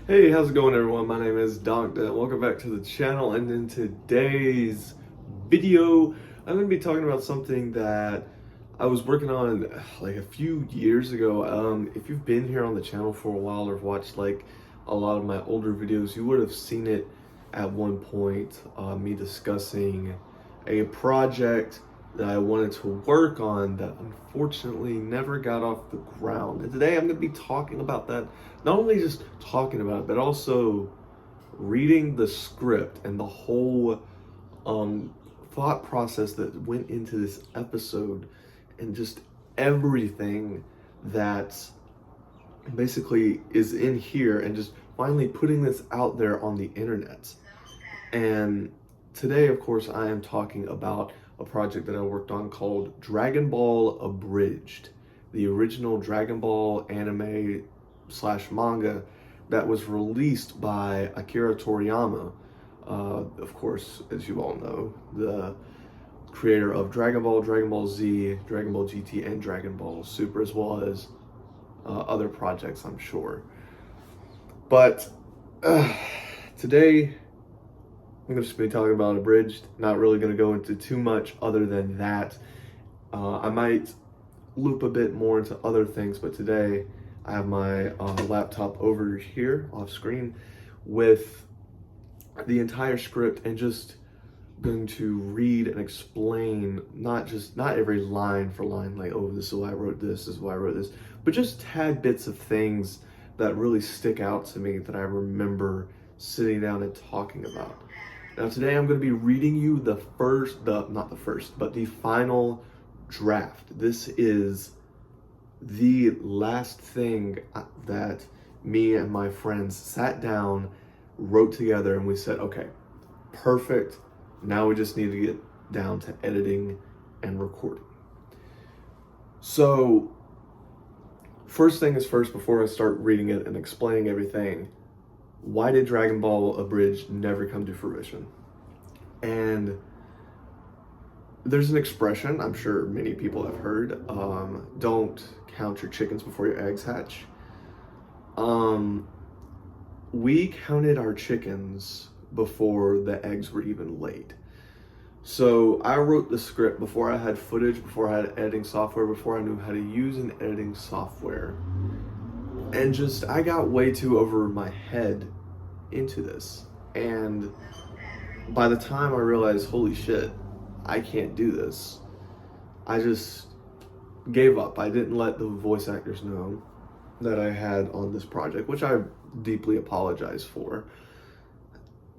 Hey, how's it going everyone? My name is Donkta and welcome back to the channel, and in today's video I'm going to be talking about something that I was working on like a few years ago. If you've been here on the channel for a while or watched like a lot of my older videos, you would have seen it at one point, me discussing a project that I wanted to work on that unfortunately never got off the ground. And today I'm going to be talking about that, not only just talking about it, but also reading the script and the whole thought process that went into this episode, and just everything that basically is in here, and just finally putting this out there on the internet. And today, of course, I am talking about a project that I worked on called Dragon Ball Abridged, the original Dragon Ball anime slash manga that was released by Akira Toriyama, of course, as you all know, the creator of Dragon Ball, Dragon Ball Z, Dragon Ball GT, and Dragon Ball Super, as well as other projects, I'm sure. But today, I'm going to be talking about Abridged. Not really going to go into too much other than that. I might loop a bit more into other things, but today I have my laptop over here off screen with the entire script, and just going to read and explain not every line for line, like, oh, this is why I wrote this is why I wrote this, but just tad bits of things that really stick out to me that I remember sitting down and talking about. Now today I'm going to be reading you the final draft. This is the last thing that me and my friends sat down, wrote together, and we said, okay, perfect. Now we just need to get down to editing and recording. So first thing is first, before I start reading it and explaining everything, why did Dragon Ball Abridged never come to fruition? And there's an expression I'm sure many people have heard, don't count your chickens before your eggs hatch. We counted our chickens before the eggs were even laid. So I wrote the script before I had footage, before I had editing software, before I knew how to use an editing software. And just, I got way too over my head into this. And by the time I realized, holy shit, I can't do this, I just gave up. I didn't let the voice actors know that I had on this project, which I deeply apologize for.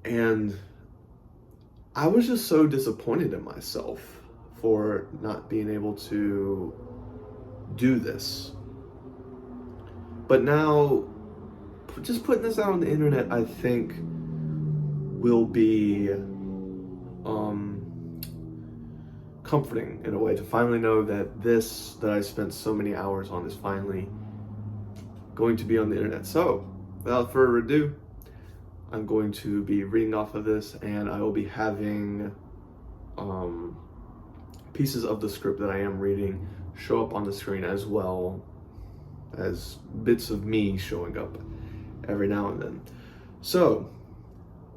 And I was just so disappointed in myself for not being able to do this. But now, just putting this out on the internet, I think will be comforting in a way, to finally know that this that I spent so many hours on is finally going to be on the internet. So without further ado, I'm going to be reading off of this, and I will be having pieces of the script that I am reading show up on the screen, as well as bits of me showing up every now and then. So,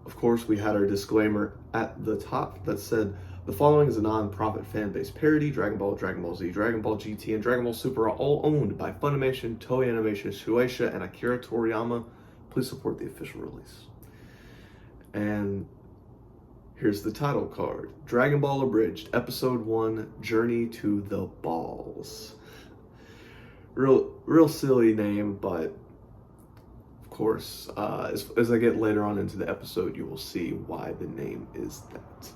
of course, we had our disclaimer at the top that said, the following is a non-profit fan-based parody. Dragon Ball, Dragon Ball Z, Dragon Ball GT, and Dragon Ball Super are all owned by Funimation, Toei Animation, Shueisha, and Akira Toriyama. Please support the official release. And here's the title card. Dragon Ball Abridged, Episode 1, Journey to the Balls. Real silly name, but of course, as I get later on into the episode, you will see why the name is that.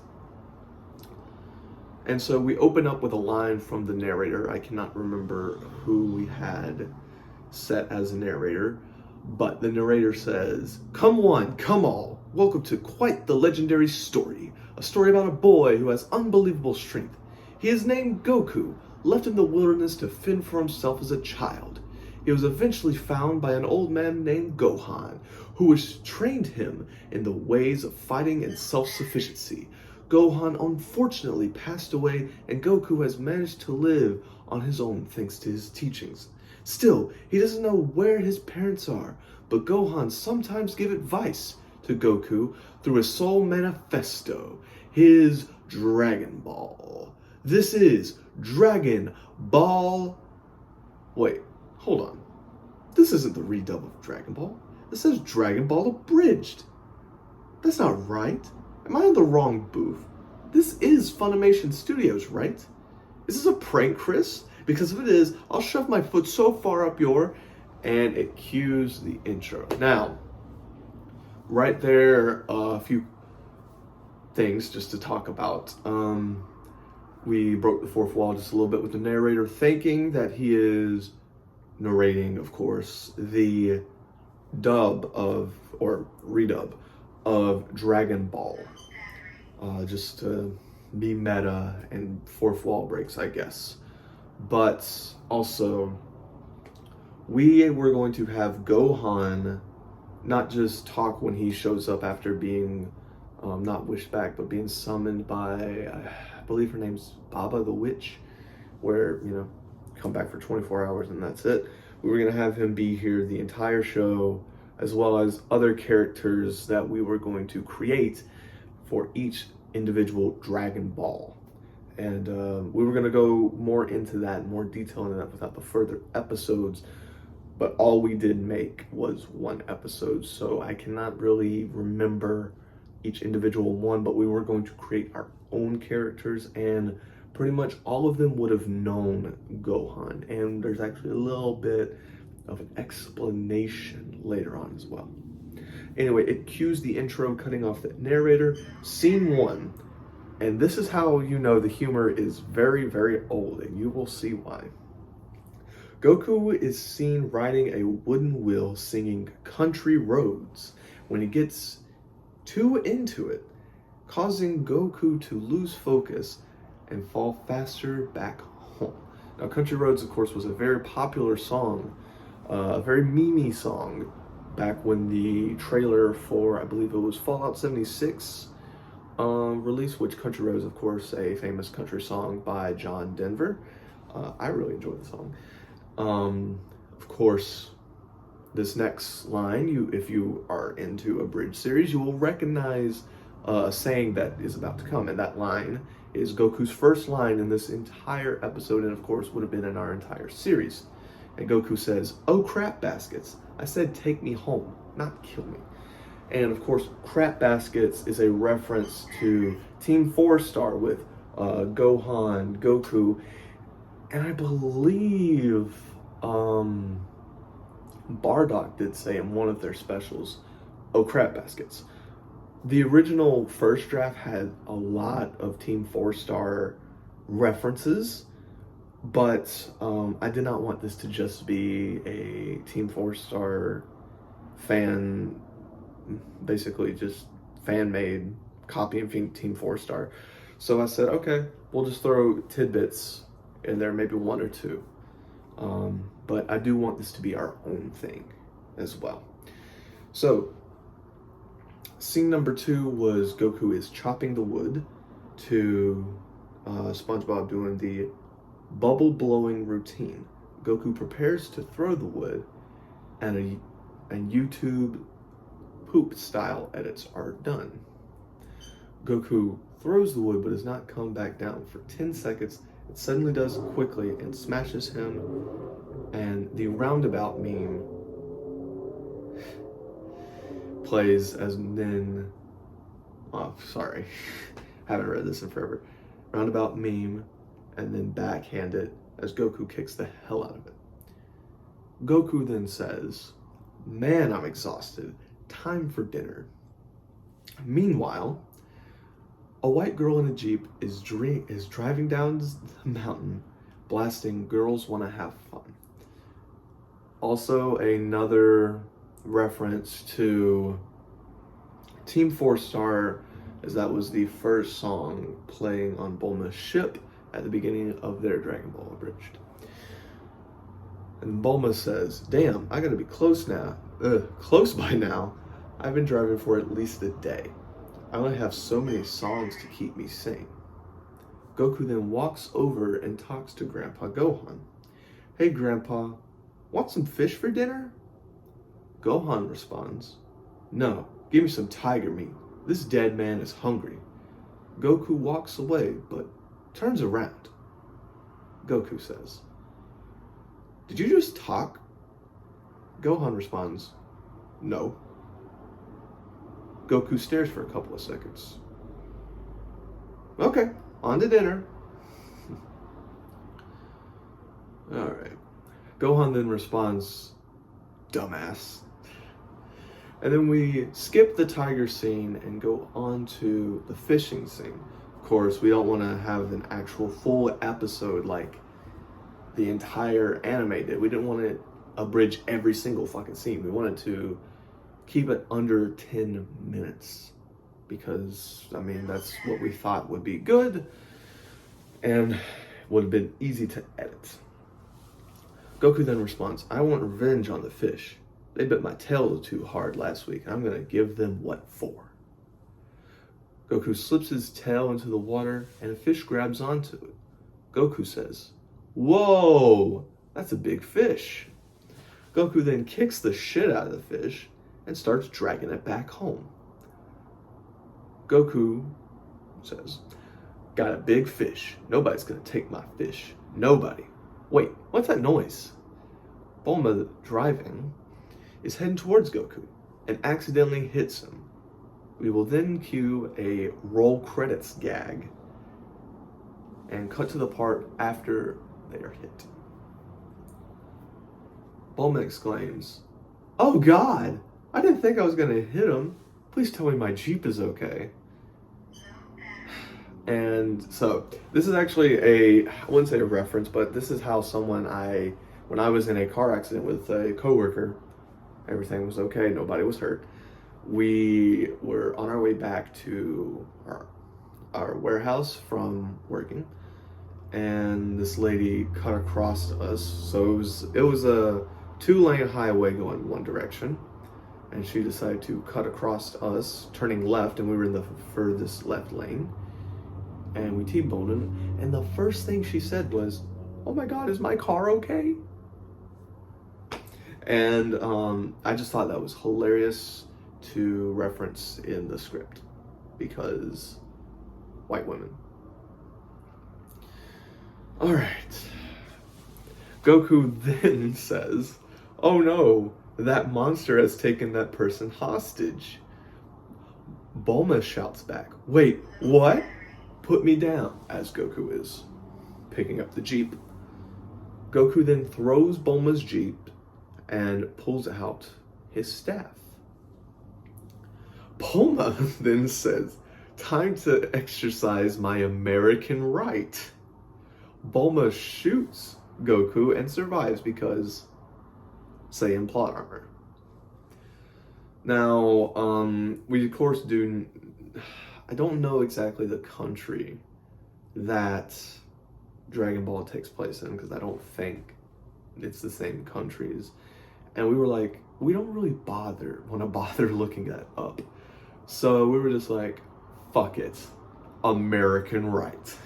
And so we open up with a line from the narrator. I cannot remember who we had set as a narrator, but the narrator says, "Come one, come all, welcome to quite the legendary story. A story about a boy who has unbelievable strength. He is named Goku, left in the wilderness to fend for himself as a child. He was eventually found by an old man named Gohan, who has trained him in the ways of fighting and self-sufficiency. Gohan unfortunately passed away, and Goku has managed to live on his own thanks to his teachings. Still, he doesn't know where his parents are, but Gohan sometimes give advice to Goku through a soul manifesto, his Dragon Ball. This is Dragon Ball. Wait, hold on. This isn't the redub of Dragon Ball. This says Dragon Ball Abridged. That's not right. Am I in the wrong booth? This is Funimation Studios, right? Is this a prank, Chris? Because if it is, I'll shove my foot so far up your, and it cues the intro. Now, right there, a few things just to talk about. We broke the fourth wall just a little bit with the narrator thinking that he is narrating, of course, the dub of, or redub of Dragon Ball. Just to be meta and fourth wall breaks, I guess. But also, we were going to have Gohan not just talk when he shows up after being not wished back, but being summoned by, I believe her name's Baba the Witch, where, you know, come back for 24 hours and that's it. We were going to have him be here the entire show, as well as other characters that we were going to create for each individual Dragon Ball. And we were going to go more into that, more detail in that without the further episodes, but all we did make was one episode, so I cannot really remember each individual one, but we were going to create our own characters, and pretty much all of them would have known Gohan, and there's actually a little bit of an explanation later on as well. Anyway, it cues the intro, cutting off the narrator. Scene 1. And this is how you know the humor is very, very old, and you will see why. Goku is seen riding a wooden wheel singing Country Roads when he gets too into it, causing Goku to lose focus and fall faster back home. Now, Country Roads, of course, was a very popular song, a very meme-y song, back when the trailer for, I believe it was Fallout 76, released, which Country Roads, of course, a famous country song by John Denver. I really enjoyed the song. Of course, this next line, if you are into a bridge series, you will recognize a saying that is about to come, and that line is Goku's first line in this entire episode, and of course would have been in our entire series. And Goku says, "Oh crap baskets, I said take me home, not kill me." And of course, crap baskets is a reference to Team 4-Star with Gohan, Goku, and I believe Bardock did say in one of their specials, "Oh crap baskets." The original first draft had a lot of Team 4-Star references, but I did not want this to just be a Team 4-Star fan, basically just fan-made copy of Team 4-Star. So I said, okay, we'll just throw tidbits in there, maybe one or two. But I do want this to be our own thing as well. So, scene number 2 was Goku is chopping the wood to SpongeBob doing the bubble blowing routine. Goku prepares to throw the wood, and YouTube poop style edits are done. Goku throws the wood but does not come back down for 10 seconds. It suddenly does quickly and smashes him, and the roundabout meme plays as then, sorry, haven't read this in forever. Roundabout meme and then backhand it as Goku kicks the hell out of it. Goku then says, "Man, I'm exhausted. Time for dinner." Meanwhile, a white girl in a Jeep is driving down the mountain, blasting "Girls Wanna Have Fun." Also, another reference to Team 4-Star, as that was the first song playing on Bulma's ship at the beginning of their Dragon Ball Abridged. And Bulma says, "Damn, I gotta be close by now. I've been driving for at least a day. I only have so many songs to keep me sane." Goku then walks over and talks to Grandpa Gohan. "Hey Grandpa, want some fish for dinner?" Gohan responds, "No, give me some tiger meat. This dead man is hungry." Goku walks away, but turns around. Goku says, "Did you just talk?" Gohan responds, "No." Goku stares for a couple of seconds. "Okay, on to dinner." Alright. Gohan then responds, "Dumbass." And then we skip the tiger scene and go on to the fishing scene. Of course, we don't want to have an actual full episode like the entire anime did. We didn't want to abridge every single fucking scene. We wanted to keep it under 10 minutes because, I mean, that's what we thought would be good and would have been easy to edit. Goku then responds, "I want revenge on the fish. They bit my tail too hard last week, and I'm going to give them what for." Goku slips his tail into the water, and a fish grabs onto it. Goku says, "Whoa, that's a big fish." Goku then kicks the shit out of the fish and starts dragging it back home. Goku says, "Got a big fish. Nobody's going to take my fish. Nobody." Wait, what's that noise? Bulma, driving, is heading towards Goku and accidentally hits him. We will then cue a roll credits gag and cut to the part after they are hit. Bulma exclaims, "Oh God, I didn't think I was going to hit him. Please tell me my Jeep is okay." And so this is actually I wouldn't say a reference, but this is how when I was in a car accident with a coworker, everything was okay, nobody was hurt. We were on our way back to our warehouse from working, and this lady cut across us. So it was a 2-lane highway going one direction, and she decided to cut across us, turning left, and we were in the furthest left lane. And we T-boned him, and the first thing she said was, "Oh my God, is my car okay?" And I just thought that was hilarious to reference in the script, because white women. Alright. Goku then says, "Oh no, that monster has taken that person hostage." Bulma shouts back, "Wait, what?" "Put me down," as Goku is picking up the Jeep. Goku then throws Bulma's Jeep and pulls out his staff. Bulma then says, "Time to exercise my American right." Bulma shoots Goku and survives because Saiyan plot armor. Now, we of course do... I don't know exactly the country that Dragon Ball takes place in, because I don't think it's the same countries. And we were like, we don't really want to bother looking that up. So we were just like, fuck it, American right.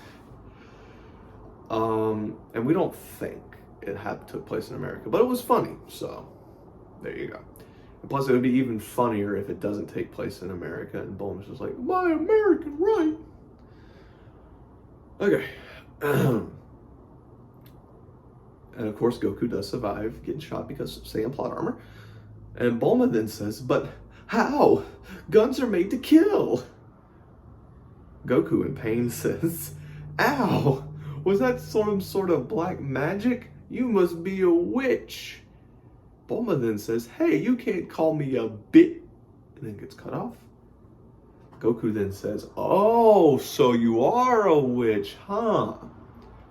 And we don't think it took place in America, but it was funny, so there you go. And plus, it would be even funnier if it doesn't take place in America, and Bulma's just like, my American right. Okay. And of course, Goku does survive getting shot because of Saiyan plot armor. And Bulma then says, "But how? Guns are made to kill." Goku in pain says, "Ow! Was that some sort of black magic? You must be a witch." Bulma then says, "Hey, you can't call me a bit," and then gets cut off. Goku then says, "Oh, so you are a witch, huh?"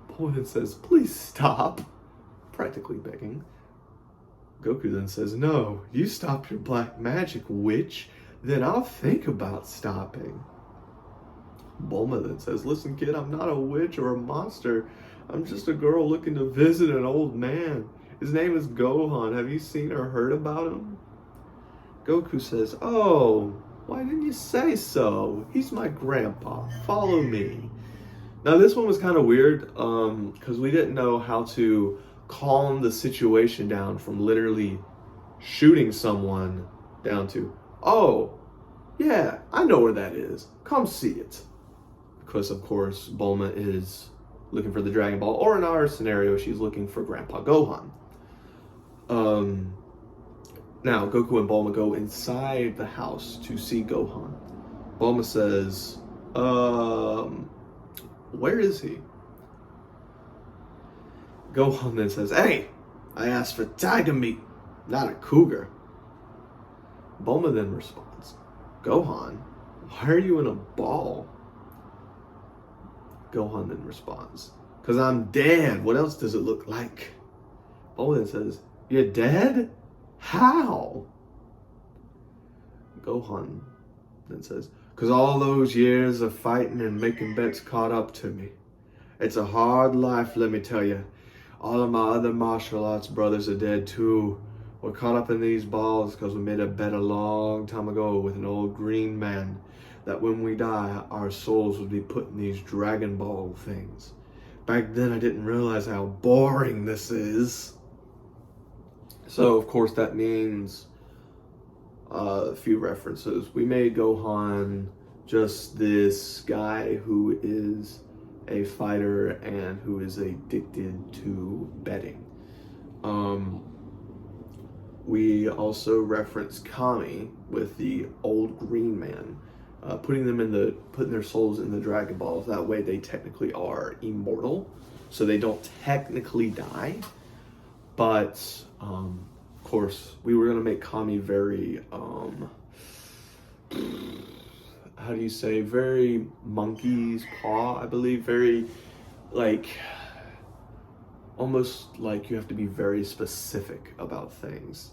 Bulma then says, "Please stop," practically begging. Goku then says, "No, you stop your black magic, witch, then I'll think about stopping." Bulma then says, "Listen, kid, I'm not a witch or a monster. I'm just a girl looking to visit an old man. His name is Gohan. Have you seen or heard about him?" Goku says, "Oh, why didn't you say so? He's my grandpa. Follow me." Now, this one was kind of weird because we didn't know how to calm the situation down from literally shooting someone down to, oh, yeah, I know where that is. Come see it. Because, of course, Bulma is looking for the Dragon Ball, or in our scenario, she's looking for Grandpa Gohan. Now, Goku and Bulma go inside the house to see Gohan. Bulma says, where is he? Gohan then says, hey, I asked for tiger meat, not a cougar. Bulma then responds, Gohan, why are you in a ball? Gohan then responds, because I'm dead. What else does it look like? Bulma then says, you're dead? How? Gohan then says, because all those years of fighting and making bets caught up to me. It's a hard life, let me tell you. All of my other martial arts brothers are dead too. We're caught up in these balls because we made a bet a long time ago with an old green man that when we die, our souls would be put in these Dragon Ball things. Back then, I didn't realize how boring this is. So, of course, that means a few references. We made Gohan just this guy who is a fighter and who is addicted to betting. We also reference Kami with the old green man, putting their souls in the Dragon Balls. That way they technically are immortal, so they don't technically die. But of course, we were gonna make Kami very how do you say, very monkey's paw, I believe, very like almost like you have to be very specific about things.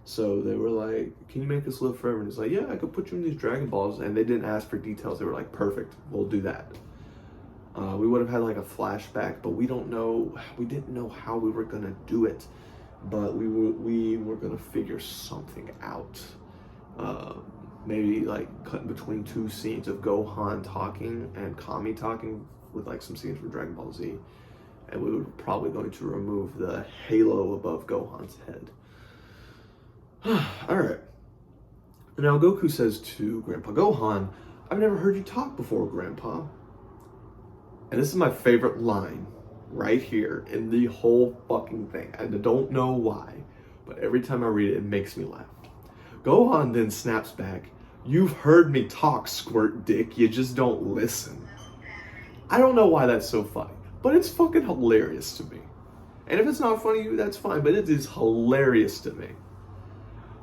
So they were like, can you make us live forever? And he's like, yeah, I could put you in these Dragon Balls. And they didn't ask for details. They were like, perfect, we'll do that. We would have had like a flashback, but we didn't know how we were gonna do it. But we were gonna figure something out. Maybe like cut between two scenes of Gohan talking and Kami talking with like some scenes from Dragon Ball Z. And we were probably going to remove the halo above Gohan's head. Alright. Now Goku says to Grandpa Gohan, I've never heard you talk before, Grandpa. And this is my favorite line right here in the whole fucking thing. I don't know why, but every time I read it, it makes me laugh. Gohan then snaps back, you've heard me talk, squirt dick, you just don't listen. I don't know why that's so funny, but it's fucking hilarious to me. And if it's not funny to you, that's fine, but it is hilarious to me.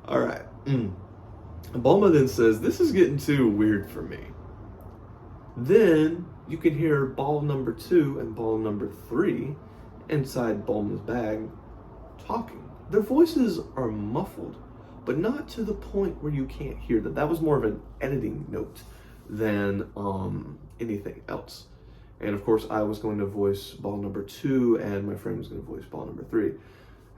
Alright. Bulma then says, this is getting too weird for me. Then you can hear ball number 2 and ball number 3 inside Bulma's bag talking. Their voices are muffled, but not to the point where you can't hear them. That was more of an editing note than anything else. And of course, I was going to voice ball number 2, and my friend was going to voice ball number 3.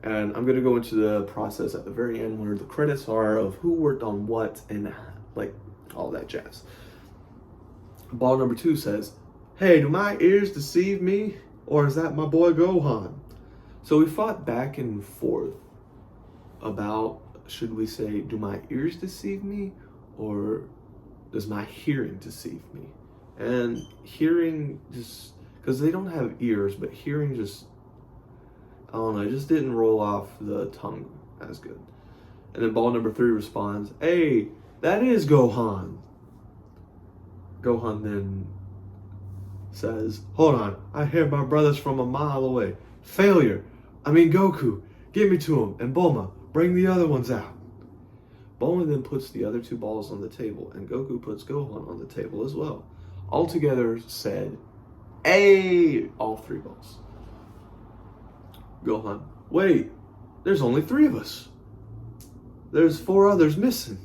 And I'm going to go into the process at the very end where the credits are of who worked on what and like all that jazz. Ball number 2 says, hey, do my ears deceive me? Or is that my boy Gohan? So we fought back and forth about, should we say, do my ears deceive me? Or does my hearing deceive me? And hearing just, because they don't have ears, but hearing just, I don't know, it just didn't roll off the tongue as good. And then ball number 3 responds, hey, that is Gohan. Gohan then says, hold on, I hear my brothers from a mile away. Failure. I mean Goku, get me to him. And Bulma, bring the other ones out. Bulma then puts the other 2 balls on the table, and Goku puts Gohan on the table as well. Altogether said, hey, all 3 balls. Gohan, wait, there's only 3 of us. There's 4 others missing.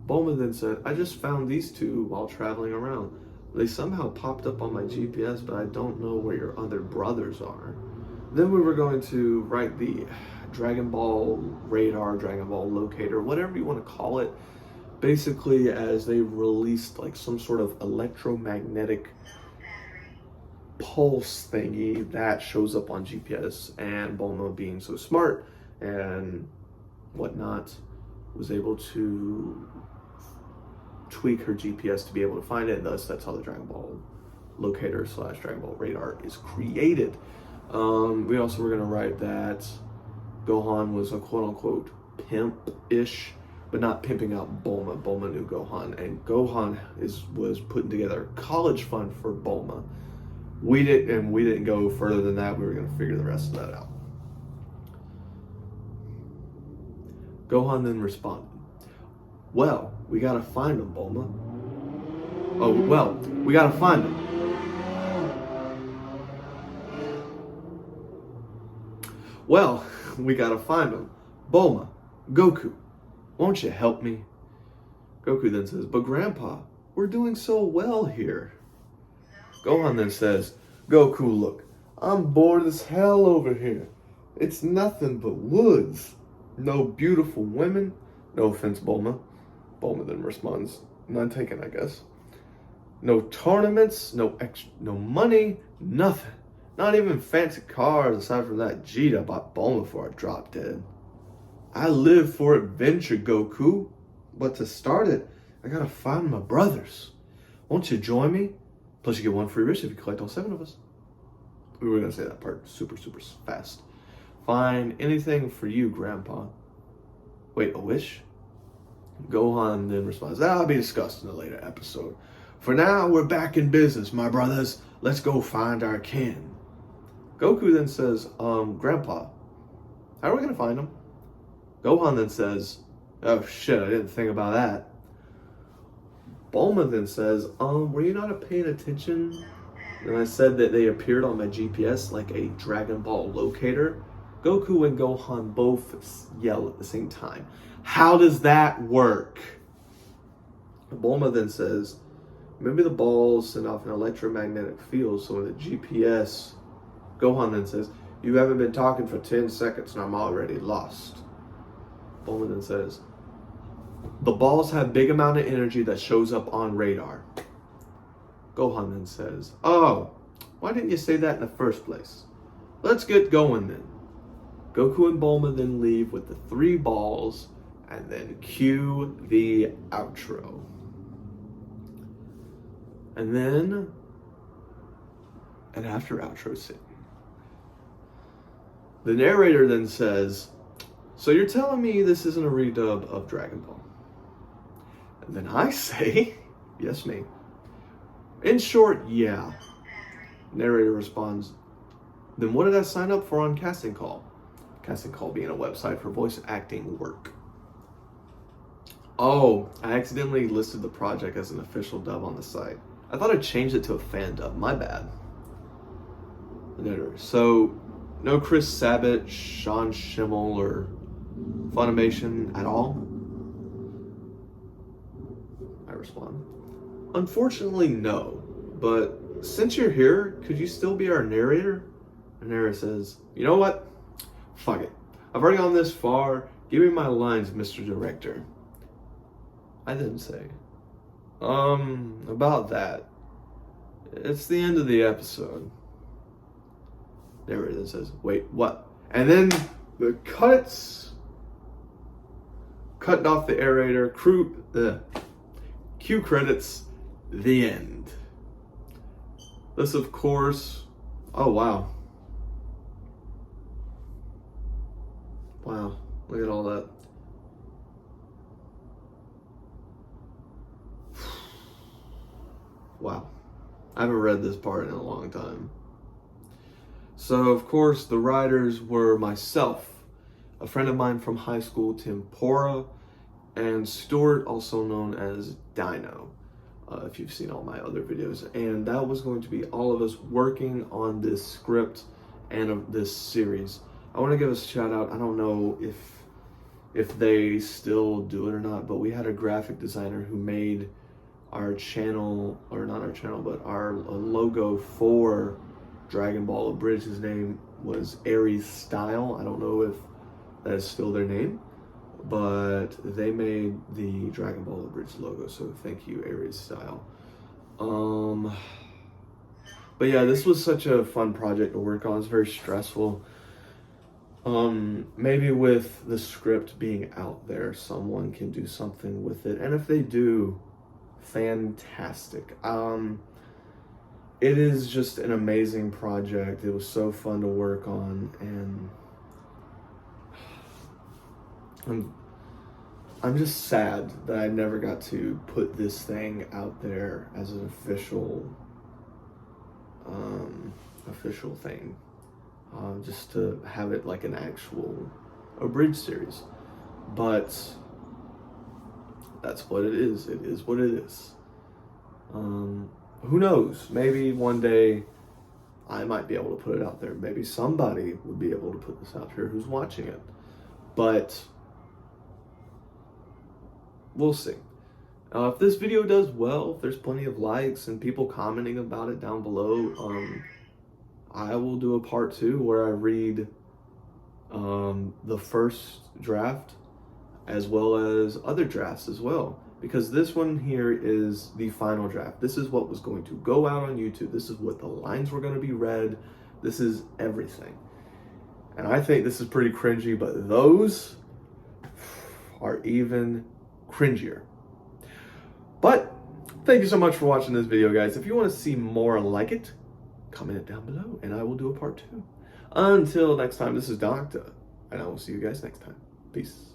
Bulma then said, I just found these 2 while traveling around. They somehow popped up on my GPS, but I don't know where your other brothers are. Then we were going to write the Dragon Ball radar, Dragon Ball locator, whatever you want to call it, basically as they released like some sort of electromagnetic pulse thingy that shows up on GPS, and Bulma being so smart and whatnot, was able to tweak her GPS to be able to find it, and thus that's how the Dragon Ball locator / Dragon Ball radar is created. We also were going to write that Gohan was a quote-unquote pimp-ish, but not pimping out Bulma. Bulma knew Gohan, and Gohan was putting together a college fund for Bulma. We didn't go further than that. We were going to figure the rest of that out. Gohan then responded, "Well, we gotta find him, Bulma. Oh, well, we gotta find him. Well, we gotta find him. Bulma, Goku, won't you help me?" Goku then says, "But Grandpa, we're doing so well here." Gohan then says, "Goku, look, I'm bored as hell over here. It's nothing but woods. No beautiful women." No offense, Bulma. Bulma then responds, "None taken, I guess. No tournaments, no money, nothing. Not even fancy cars aside from that Jeet I bought Bulma for I dropped dead. I live for adventure, Goku. But to start it, I gotta find my brothers. Won't you join me? Plus you get one free wish if you collect all 7 of us." We were gonna say that part super fast. "Fine, anything for you, Grandpa." "Wait, a wish?" Gohan then responds, "That'll be discussed in a later episode. For now, we're back in business, my brothers. Let's go find our kin." Goku then says, "Grandpa, how are we gonna find him?" Gohan then says, "Oh shit, I didn't think about that." Bulma then says, "Were you not paying attention? And I said that they appeared on my GPS like a Dragon Ball locator." Goku and Gohan both yell at the same time. "How does that work?" Bulma then says, "Maybe the balls send off an electromagnetic field, so in the GPS..." Gohan then says, "You haven't been talking for 10 seconds and I'm already lost." Bulma then says, "The balls have big amount of energy that shows up on radar." Gohan then says, "Oh, why didn't you say that in the first place? Let's get going then." Goku and Bulma then leave with the 3 balls and then cue the outro. And then an after outro scene. The narrator then says, "So you're telling me this isn't a redub of Dragon Ball?" And then I say, "Yes, me." "In short, yeah." Narrator responds, "Then what did I sign up for on Casting Call?" Casting Call being a website for voice acting work. "Oh, I accidentally listed the project as an official dub on the site. I thought I changed it to a fan dub. My bad." The narrator, "So, no Chris Sabat, Sean Schimmel, or Funimation at all?" I respond, "Unfortunately, no. But since you're here, could you still be our narrator?" The narrator says, "You know what? Fuck it. I've already gone this far. Give me my lines, Mr. Director." I then say, about that. It's the end of the episode." Narrator then says, "Wait, what?" And then the cutting off the aerator, cue credits, the end. This, of course, oh wow. Wow, look at all that. Wow, I haven't read this part in a long time. So, of course, the writers were myself, a friend of mine from high school, Tempora, and Stuart, also known as Dino, if you've seen all my other videos. And that was going to be all of us working on this script and of this series. I want to give a shout out. I don't know if they still do it or not, but we had a graphic designer who made our channel, or not our channel, but our logo for Dragon Ball Abridged. His name was Aries Style. I don't know if that is still their name, but they made the Dragon Ball Abridged logo, so thank you, Aries Style. But yeah, this was such a fun project to work on. It's very stressful. Maybe with the script being out there, someone can do something with it. And if they do, fantastic. It is just an amazing project. It was so fun to work on, and I'm just sad that I never got to put this thing out there as an official thing. Just to have it like an actual abridged series. But that's what it is. It is what it is. Who knows? Maybe one day I might be able to put it out there. Maybe somebody would be able to put this out here who's watching it. But we'll see. If this video does well, if there's plenty of likes and people commenting about it down below, I will do a part 2 where I read the first draft as well as other drafts as well. Because this one here is the final draft. This is what was going to go out on YouTube. This is what the lines were going to be read. This is everything. And I think this is pretty cringy, but those are even cringier. But thank you so much for watching this video, guys. If you want to see more like it, comment it down below and I will do a part 2. Until next time, this is Donkta, and I will see you guys next time. Peace.